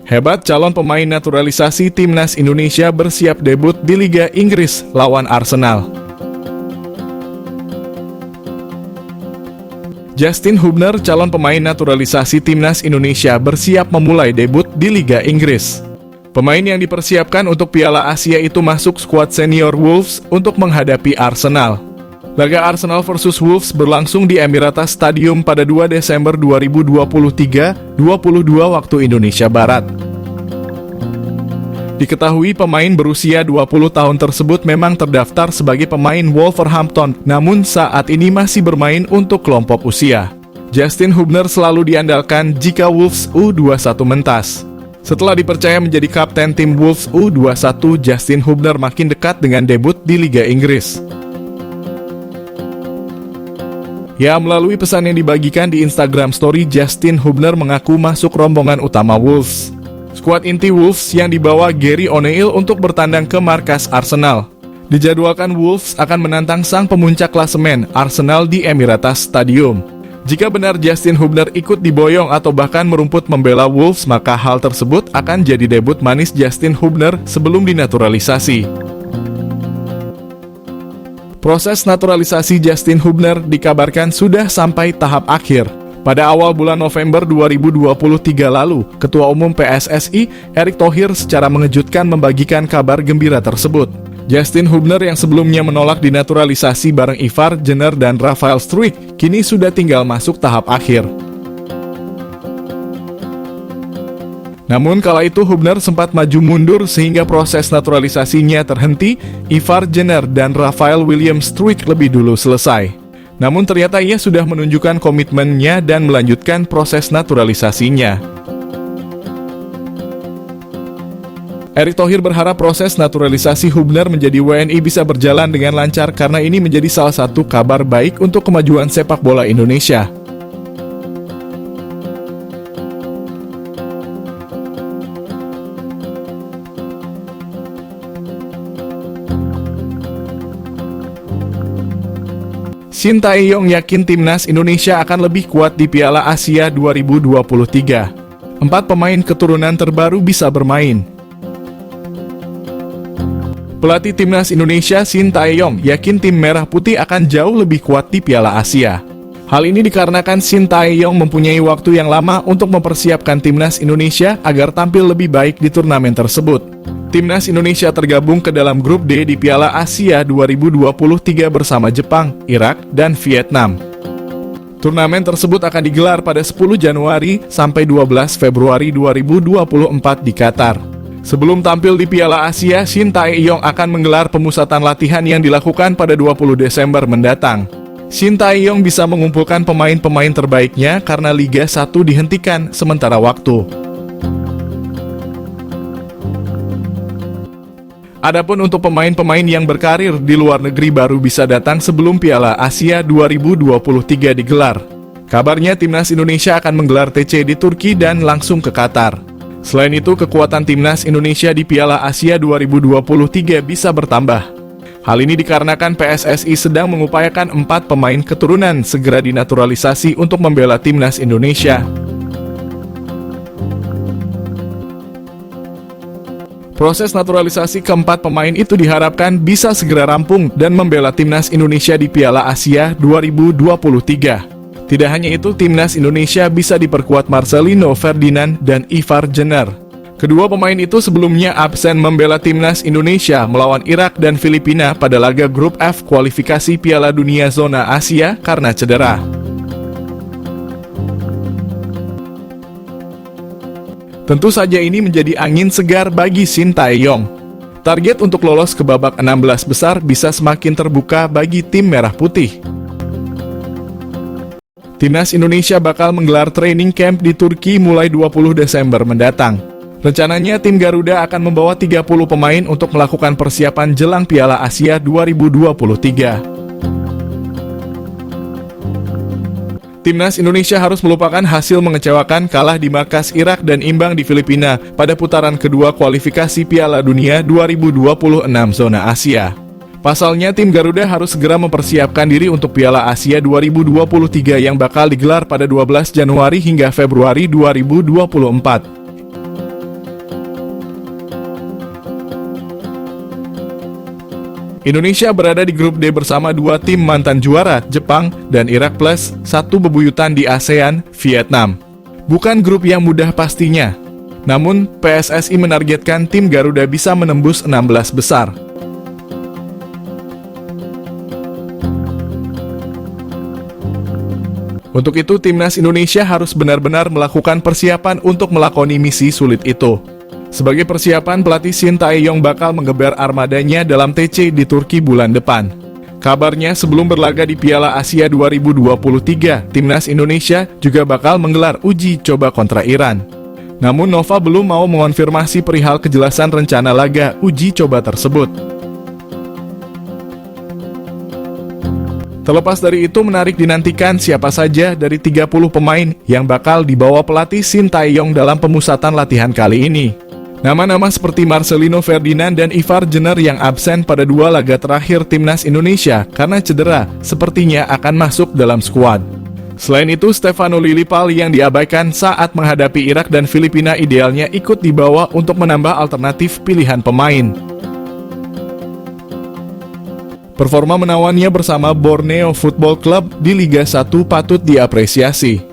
Hebat, calon pemain naturalisasi Timnas Indonesia bersiap debut di Liga Inggris lawan Arsenal. Justin Hubner, calon pemain naturalisasi Timnas Indonesia, bersiap memulai debut di Liga Inggris. Pemain yang dipersiapkan untuk Piala Asia itu masuk skuad senior Wolves untuk menghadapi Arsenal. Laga Arsenal vs Wolves berlangsung di Emirates Stadium pada 2 Desember 2023, 22 waktu Indonesia Barat. Diketahui pemain berusia 20 tahun tersebut memang terdaftar sebagai pemain Wolverhampton, namun saat ini masih bermain untuk kelompok usia. Justin Hubner selalu diandalkan jika Wolves U21 mentas. Setelah dipercaya menjadi kapten tim Wolves U21, Justin Hubner makin dekat dengan debut di Liga Inggris. Ya, melalui pesan yang dibagikan di Instagram Story, Justin Hubner mengaku masuk rombongan utama Wolves. Skuad inti Wolves yang dibawa Gary O'Neil untuk bertandang ke markas Arsenal. Dijadwalkan Wolves akan menantang sang pemuncak klasemen Arsenal di Emirates Stadium. Jika benar Justin Hubner ikut diboyong atau bahkan merumput membela Wolves, maka hal tersebut akan jadi debut manis Justin Hubner sebelum dinaturalisasi. Proses naturalisasi Justin Hubner dikabarkan sudah sampai tahap akhir. Pada awal bulan November 2023 lalu, Ketua Umum PSSI, Erick Thohir, secara mengejutkan membagikan kabar gembira tersebut. Justin Hubner yang sebelumnya menolak dinaturalisasi bareng Ivar Jenner dan Rafael Struijk, kini sudah tinggal masuk tahap akhir. Namun kala itu Hubner sempat maju mundur sehingga proses naturalisasinya terhenti. Ivar Jenner dan Rafael William Struijk lebih dulu selesai. Namun ternyata ia sudah menunjukkan komitmennya dan melanjutkan proses naturalisasinya. Erick Thohir berharap proses naturalisasi Hubner menjadi WNI bisa berjalan dengan lancar karena ini menjadi salah satu kabar baik untuk kemajuan sepak bola Indonesia. Shin Tae-yong yakin Timnas Indonesia akan lebih kuat di Piala Asia 2023. 4 pemain keturunan terbaru bisa bermain. Pelatih Timnas Indonesia Shin Tae-yong yakin tim Merah Putih akan jauh lebih kuat di Piala Asia. Hal ini dikarenakan Shin Tae-yong mempunyai waktu yang lama untuk mempersiapkan Timnas Indonesia agar tampil lebih baik di turnamen tersebut. Timnas Indonesia tergabung ke dalam grup D di Piala Asia 2023 bersama Jepang, Irak, dan Vietnam. Turnamen tersebut akan digelar pada 10 Januari sampai 12 Februari 2024 di Qatar. Sebelum tampil di Piala Asia, Shin Tae-yong akan menggelar pemusatan latihan yang dilakukan pada 20 Desember mendatang. Shin Tae-yong bisa mengumpulkan pemain-pemain terbaiknya karena Liga 1 dihentikan sementara waktu. Adapun untuk pemain-pemain yang berkarir di luar negeri baru bisa datang sebelum Piala Asia 2023 digelar. Kabarnya Timnas Indonesia akan menggelar TC di Turki dan langsung ke Qatar. Selain itu, kekuatan Timnas Indonesia di Piala Asia 2023 bisa bertambah. Hal ini dikarenakan PSSI sedang mengupayakan 4 pemain keturunan segera dinaturalisasi untuk membela Timnas Indonesia. Proses naturalisasi keempat pemain itu diharapkan bisa segera rampung dan membela Timnas Indonesia di Piala Asia 2023. Tidak hanya itu, Timnas Indonesia bisa diperkuat Marcelino Ferdinand dan Ivar Jenner. Kedua pemain itu sebelumnya absen membela Timnas Indonesia melawan Irak dan Filipina pada laga grup F kualifikasi Piala Dunia Zona Asia karena cedera. Tentu saja ini menjadi angin segar bagi Shin Tae-yong. Target untuk lolos ke babak 16 besar bisa semakin terbuka bagi tim Merah Putih. Timnas Indonesia bakal menggelar training camp di Turki mulai 20 Desember mendatang. Rencananya tim Garuda akan membawa 30 pemain untuk melakukan persiapan jelang Piala Asia 2023. Timnas Indonesia harus melupakan hasil mengecewakan kalah di markas Irak dan imbang di Filipina pada putaran kedua kualifikasi Piala Dunia 2026 Zona Asia. Pasalnya, tim Garuda harus segera mempersiapkan diri untuk Piala Asia 2023 yang bakal digelar pada 12 Januari hingga Februari 2024. Indonesia berada di grup D bersama dua tim mantan juara, Jepang dan Irak plus satu bebuyutan di ASEAN, Vietnam. Bukan grup yang mudah pastinya. Namun, PSSI menargetkan tim Garuda bisa menembus 16 besar. Untuk itu, Timnas Indonesia harus benar-benar melakukan persiapan untuk melakoni misi sulit itu. Sebagai persiapan, pelatih Shin Tae-yong bakal menggeber armadanya dalam TC di Turki bulan depan. Kabarnya sebelum berlaga di Piala Asia 2023, Timnas Indonesia juga bakal menggelar uji coba kontra Iran. Namun Nova belum mau mengonfirmasi perihal kejelasan rencana laga uji coba tersebut. Terlepas dari itu, menarik dinantikan siapa saja dari 30 pemain yang bakal dibawa pelatih Shin Tae-yong dalam pemusatan latihan kali ini. Nama-nama seperti Marcelino Ferdinand dan Ivar Jenner yang absen pada dua laga terakhir Timnas Indonesia karena cedera sepertinya akan masuk dalam skuad. Selain itu, Stefano Lillipal yang diabaikan saat menghadapi Irak dan Filipina idealnya ikut dibawa untuk menambah alternatif pilihan pemain. Performa menawannya bersama Borneo Football Club di Liga 1 patut diapresiasi.